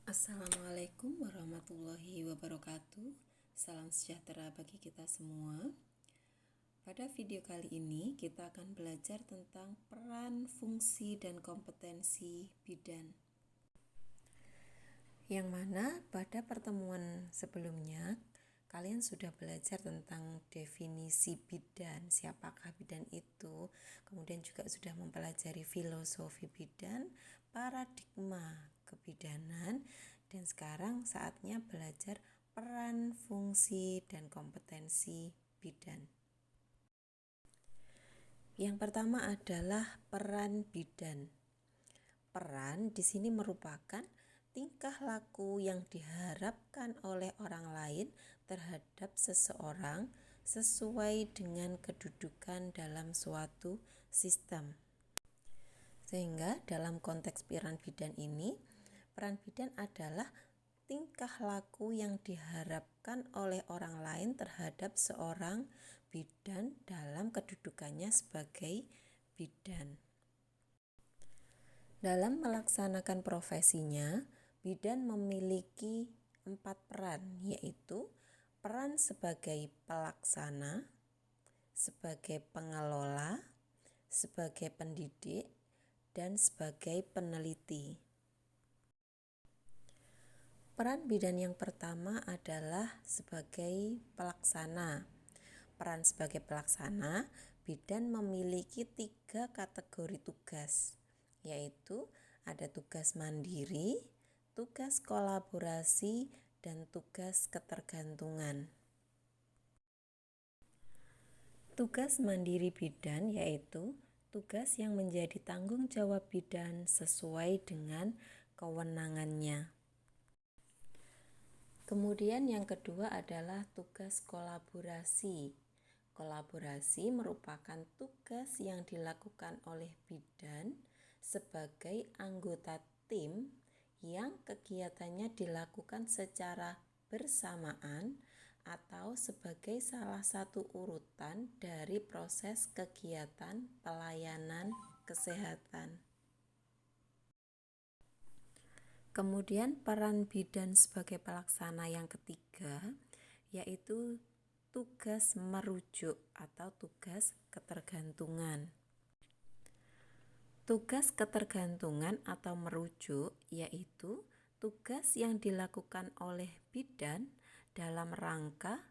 Assalamualaikum warahmatullahi wabarakatuh. Salam sejahtera bagi kita semua. Pada video kali ini kita akan belajar tentang peran, fungsi, dan kompetensi bidan. Yang mana pada pertemuan sebelumnya kalian sudah belajar tentang definisi bidan, siapakah bidan itu, kemudian juga sudah mempelajari filosofi bidan, paradigma kebidanan, dan sekarang saatnya belajar peran, fungsi, dan kompetensi bidan. Yang pertama adalah peran bidan. Peran di sini merupakan tingkah laku yang diharapkan oleh orang lain terhadap seseorang sesuai dengan kedudukan dalam suatu sistem. Sehingga dalam konteks peran bidan ini, peran bidan adalah tingkah laku yang diharapkan oleh orang lain terhadap seorang bidan dalam kedudukannya sebagai bidan. Dalam melaksanakan profesinya, bidan memiliki 4 peran, yaitu peran sebagai pelaksana, sebagai pengelola, sebagai pendidik, dan sebagai peneliti. Peran bidan yang pertama adalah sebagai pelaksana. Peran sebagai pelaksana, bidan memiliki 3 kategori tugas, yaitu ada tugas mandiri, tugas kolaborasi, dan tugas ketergantungan. Tugas mandiri bidan yaitu tugas yang menjadi tanggung jawab bidan sesuai dengan kewenangannya. Kemudian yang kedua adalah tugas kolaborasi. Kolaborasi merupakan tugas yang dilakukan oleh bidan sebagai anggota tim yang kegiatannya dilakukan secara bersamaan atau sebagai salah satu urutan dari proses kegiatan pelayanan kesehatan. Kemudian peran bidan sebagai pelaksana yang ketiga yaitu tugas merujuk atau tugas ketergantungan. Tugas ketergantungan atau merujuk yaitu tugas yang dilakukan oleh bidan dalam rangka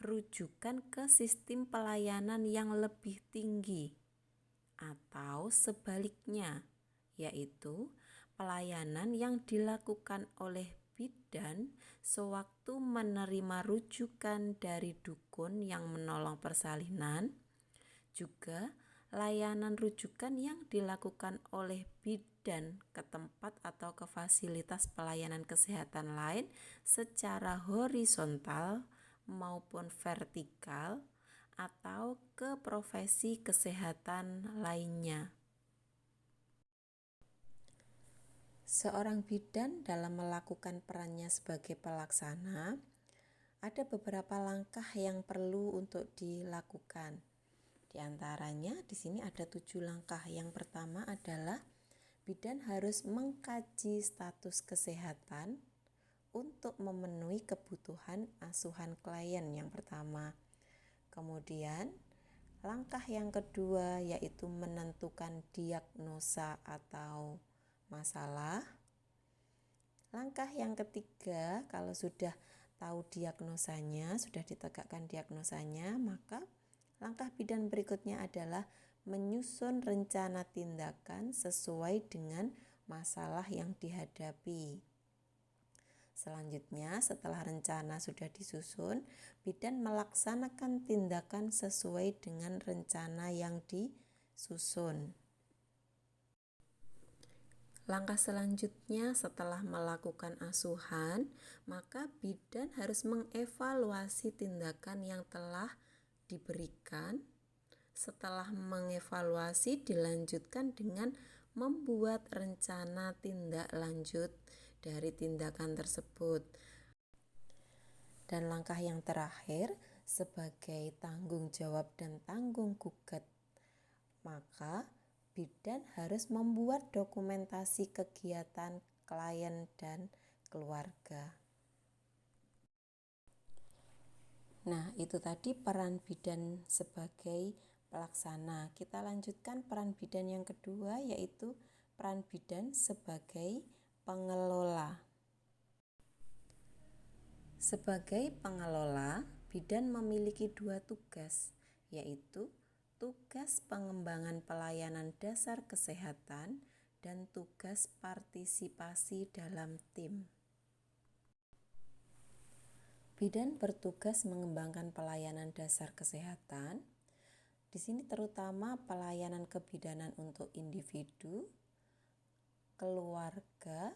rujukan ke sistem pelayanan yang lebih tinggi atau sebaliknya, yaitu pelayanan yang dilakukan oleh bidan sewaktu menerima rujukan dari dukun yang menolong persalinan, juga layanan rujukan yang dilakukan oleh bidan ke tempat atau ke fasilitas pelayanan kesehatan lain secara horizontal maupun vertikal atau ke profesi kesehatan lainnya. Seorang bidan dalam melakukan perannya sebagai pelaksana, ada beberapa langkah yang perlu untuk dilakukan. Di antaranya di sini ada 7 langkah. Yang pertama adalah bidan harus mengkaji status kesehatan untuk memenuhi kebutuhan asuhan klien yang pertama. Kemudian langkah yang kedua yaitu menentukan diagnosa atau masalah. Langkah yang ketiga, kalau sudah tahu diagnosanya, sudah ditegakkan diagnosanya, maka langkah bidan berikutnya adalah menyusun rencana tindakan sesuai dengan masalah yang dihadapi. Selanjutnya, setelah rencana sudah disusun, bidan melaksanakan tindakan sesuai dengan rencana yang disusun. Langkah selanjutnya setelah melakukan asuhan, maka bidan harus mengevaluasi tindakan yang telah diberikan. Setelah mengevaluasi, dilanjutkan dengan membuat rencana tindak lanjut dari tindakan tersebut. Dan langkah yang terakhir sebagai tanggung jawab dan tanggung gugat, maka bidan harus membuat dokumentasi kegiatan klien dan keluarga. Nah, itu tadi peran bidan sebagai pelaksana. Kita lanjutkan peran bidan yang kedua, yaitu peran bidan sebagai pengelola. Sebagai pengelola, bidan memiliki dua tugas, yaitu tugas pengembangan pelayanan dasar kesehatan dan tugas partisipasi dalam tim. Bidan bertugas mengembangkan pelayanan dasar kesehatan. Di sini terutama pelayanan kebidanan untuk individu, keluarga,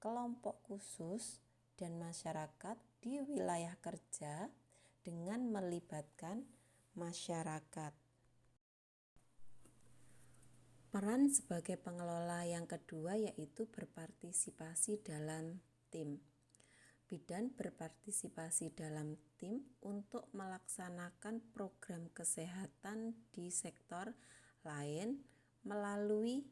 kelompok khusus, dan masyarakat di wilayah kerja dengan melibatkan masyarakat. Peran sebagai pengelola yang kedua yaitu berpartisipasi dalam tim. Bidan berpartisipasi dalam tim untuk melaksanakan program kesehatan di sektor lain melalui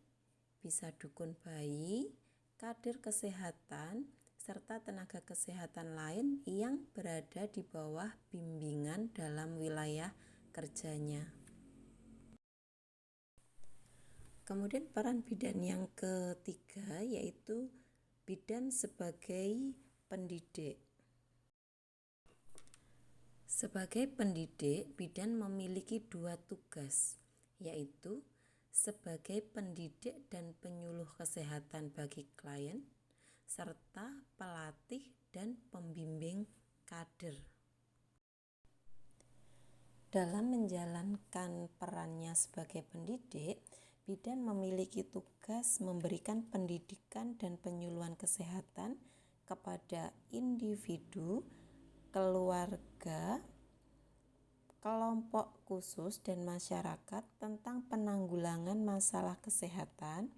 bisa dukun bayi, kader kesehatan, serta tenaga kesehatan lain yang berada di bawah bimbingan dalam wilayah kerjanya. Kemudian peran bidan yang ketiga yaitu bidan sebagai pendidik. Sebagai pendidik, bidan memiliki dua tugas, yaitu sebagai pendidik dan penyuluh kesehatan bagi klien, serta pelatih dan pembimbing kader. Dalam menjalankan perannya sebagai pendidik, bidan memiliki tugas memberikan pendidikan dan penyuluhan kesehatan kepada individu, keluarga, kelompok khusus, dan masyarakat tentang penanggulangan masalah kesehatan.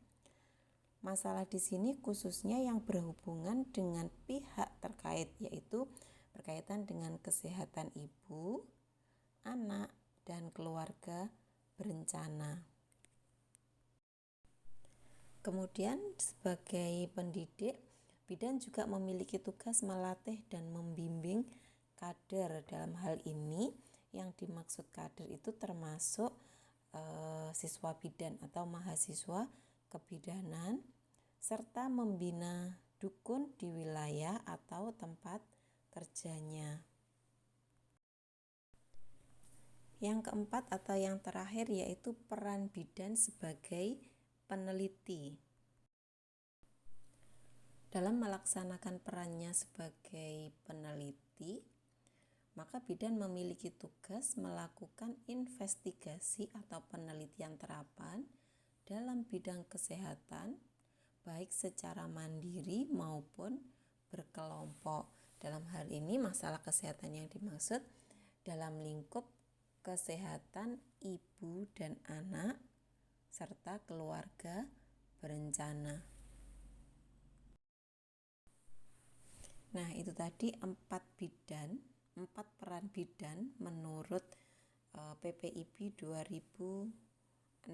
Masalah di sini khususnya yang berhubungan dengan pihak terkait, yaitu berkaitan dengan kesehatan ibu, anak, dan keluarga berencana. Kemudian sebagai pendidik, bidan juga memiliki tugas melatih dan membimbing kader. Dalam hal ini yang dimaksud kader itu termasuk siswa bidan atau mahasiswa kebidanan, serta membina dukun di wilayah atau tempat kerjanya. Yang keempat atau yang terakhir yaitu peran bidan sebagai peneliti. Dalam melaksanakan perannya sebagai peneliti, maka bidan memiliki tugas melakukan investigasi atau penelitian terapan dalam bidang kesehatan, baik secara mandiri maupun berkelompok. Dalam hal ini masalah kesehatan yang dimaksud dalam lingkup kesehatan ibu dan anak serta keluarga berencana. Nah, itu tadi 4 peran bidan menurut PPIB 2006.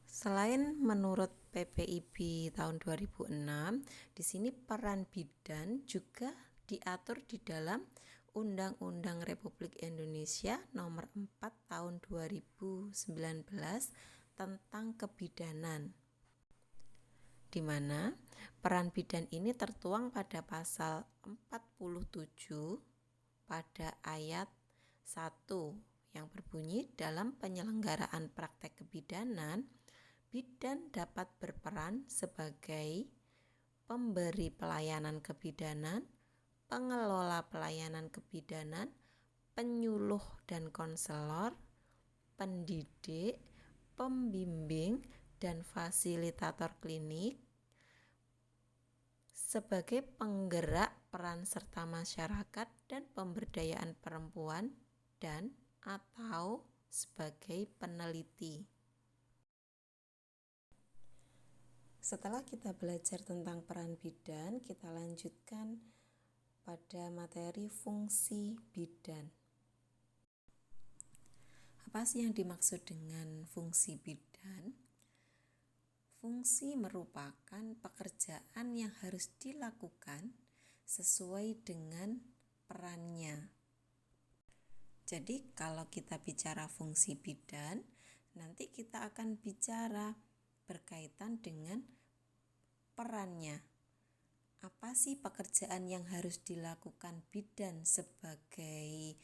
Selain menurut PPIB tahun 2006, di sini peran bidan juga diatur di dalam Undang-Undang Republik Indonesia Nomor 4 Tahun 2019 tentang kebidanan, di mana peran bidan ini tertuang pada pasal 47 pada ayat 1 yang berbunyi dalam penyelenggaraan praktek kebidanan, bidan dapat berperan sebagai pemberi pelayanan kebidanan, pengelola pelayanan kebidanan, penyuluh dan konselor, pendidik, pembimbing, dan fasilitator klinik, sebagai penggerak peran serta masyarakat dan pemberdayaan perempuan, dan atau sebagai peneliti. Setelah kita belajar tentang peran bidan, kita lanjutkan pada materi fungsi bidan. Apa sih yang dimaksud dengan fungsi bidan? Fungsi merupakan pekerjaan yang harus dilakukan sesuai dengan perannya. Jadi kalau kita bicara fungsi bidan, nanti kita akan bicara berkaitan dengan perannya. Apa sih pekerjaan yang harus dilakukan bidan sebagai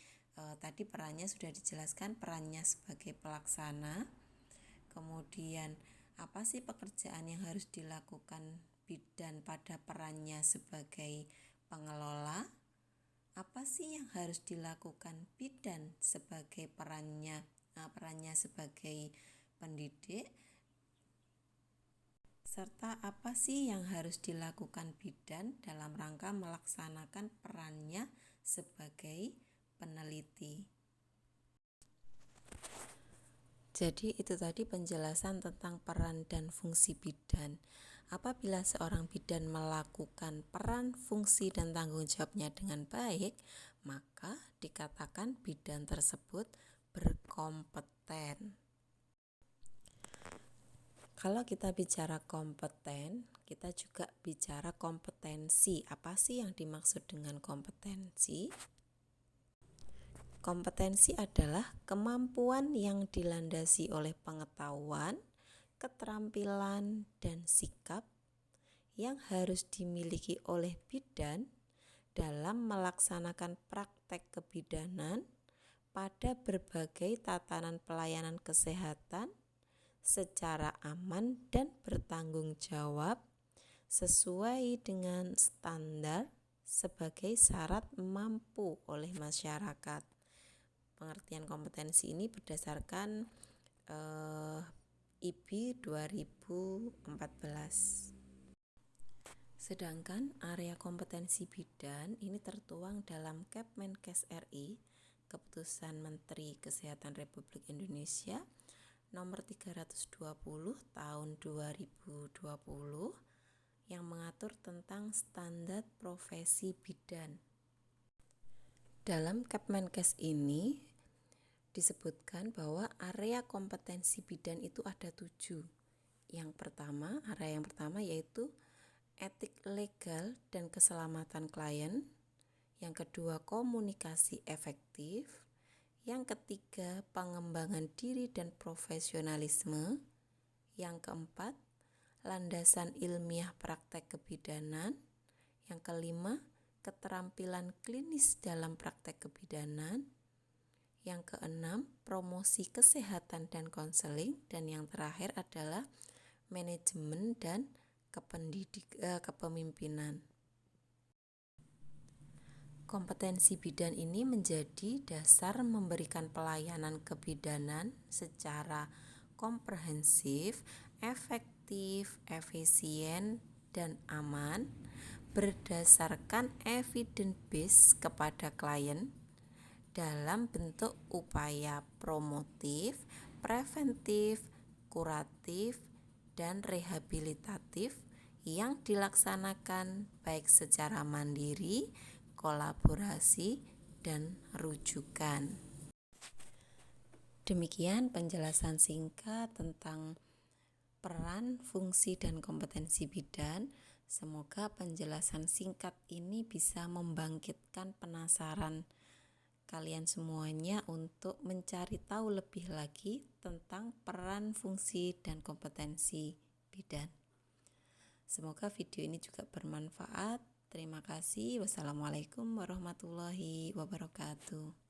tadi perannya sudah dijelaskan, perannya sebagai pelaksana. Kemudian apa sih pekerjaan yang harus dilakukan bidan pada perannya sebagai pengelola? Apa sih yang harus dilakukan bidan sebagai perannya sebagai pendidik? Serta apa sih yang harus dilakukan bidan dalam rangka melaksanakan perannya sebagai peneliti? Jadi itu tadi penjelasan tentang peran dan fungsi bidan. Apabila seorang bidan melakukan peran, fungsi, dan tanggung jawabnya dengan baik, maka dikatakan bidan tersebut berkompeten. Kalau kita bicara kompeten, kita juga bicara kompetensi. Apa sih yang dimaksud dengan kompetensi? Kompetensi adalah kemampuan yang dilandasi oleh pengetahuan, keterampilan, dan sikap yang harus dimiliki oleh bidan dalam melaksanakan praktek kebidanan pada berbagai tatanan pelayanan kesehatan secara aman dan bertanggung jawab sesuai dengan standar sebagai syarat mampu oleh masyarakat. Pengertian kompetensi ini berdasarkan IB 2014. Sedangkan area kompetensi bidan ini tertuang dalam Kepmenkes RI, Keputusan Menteri Kesehatan Republik Indonesia nomor 320 tahun 2020 yang mengatur tentang standar profesi bidan. Dalam Kepmenkes ini disebutkan bahwa area kompetensi bidan itu ada 7. Area yang pertama yaitu etik legal dan keselamatan klien. Yang kedua, komunikasi efektif. Yang ketiga, pengembangan diri dan profesionalisme. Yang keempat, landasan ilmiah praktek kebidanan. Yang kelima, keterampilan klinis dalam praktek kebidanan. Yang keenam, promosi kesehatan dan konseling. Dan yang terakhir adalah manajemen dan kepemimpinan. Kompetensi bidan ini menjadi dasar memberikan pelayanan kebidanan secara komprehensif, efektif, efisien, dan aman berdasarkan evidence base kepada klien dalam bentuk upaya promotif, preventif, kuratif, dan rehabilitatif yang dilaksanakan baik secara mandiri, kolaborasi, dan rujukan. Demikian penjelasan singkat tentang peran, fungsi, dan kompetensi bidan. Semoga penjelasan singkat ini bisa membangkitkan penasaran kalian semuanya untuk mencari tahu lebih lagi tentang peran, fungsi, dan kompetensi bidan. Semoga video ini juga bermanfaat. Terima kasih. Wassalamualaikum warahmatullahi wabarakatuh.